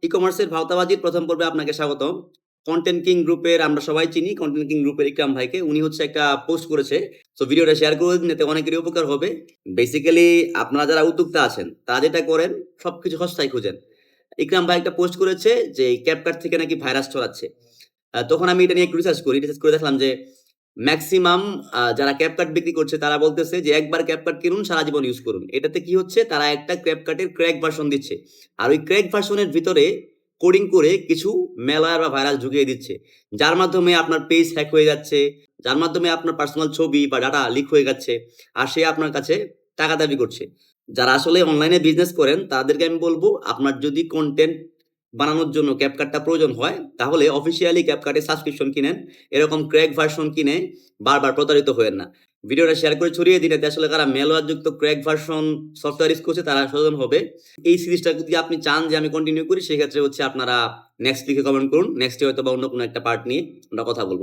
ই-কমার্সের ভাওতাবাজির প্রথম পর্বে আপনাকে স্বাগতম। কনটেন্ট কিং গ্রুপের আমরা সবাই চিনি কনটেন্ট কিং গ্রুপের ইকরাম ভাইকে। উনি হচ্ছে একটা পোস্ট করেছে। সো ভিডিওটা শেয়ার করে দিন, এতে অনেকেরই উপকার হবে। বেসিক্যালি আপনারা যারা উদ্যোক্তা আছেন, তারা যেটা করেন সবকিছু সস্তায় খুঁজেন। ইকরাম ভাই একটা পোস্ট করেছে যে CapCut থেকে নাকি ভাইরাস ছড়াচ্ছে। তখন আমি এটা নিয়ে একটু রিসার্চ করি। রিসার্চ করে দেখলাম যে মেক্সিমাম যারা CapCut বিক্রি করছে তারা বলতেছে যে একবার CapCut কিনুন, সারা জীবন ইউজ করুন। এটাতে কি হচ্ছে, তারা একটা CapCut এর ক্র্যাক ভার্সন দিচ্ছে। আর ওই ক্র্যাক ভার্সনের ভিতরে কোডিং করে কিছু ম্যালওয়্যার বা ভাইরাস ঢুকিয়ে দিচ্ছে। যার মাধ্যমে আপনার পেজ হ্যাক হয়ে যাচ্ছে, যার মাধ্যমে আপনার পার্সোনাল ছবি বা ডাটা লিক হয়ে যাচ্ছে। আর সে আপনার কাছে টাকা দাবি করছে। যারা আসলে অনলাইনে বিজনেস করেন তাদেরকে আমি বলব, আপনার যদি কনটেন্ট বানানোর জন্য CapCut টা প্রয়োজন হয়, তাহলে অফিসিয়ালি CapCut এর সাবস্ক্রিপশন কিনেন। এরকম ক্র্যাক ভার্সন কিনে বারবার প্রতারিত হয়েন না। ভিডিওটা শেয়ার করে ছড়িয়ে দিন, এতে আসলে যারা ম্যালওয়্যার যুক্ত ক্র্যাক ভার্সন সফটওয়্যার ইউজ করছে তারা সচেতন হবে। এই সিরিজটা যদি আপনি চান যে আমি কন্টিনিউ করি, সেক্ষেত্রে হচ্ছে আপনারা নেক্সট লিখে কমেন্ট করুন। নেক্সটে হয়তো বা অন্য কোনো একটা পার্ট নিয়ে আমরা কথা বলব।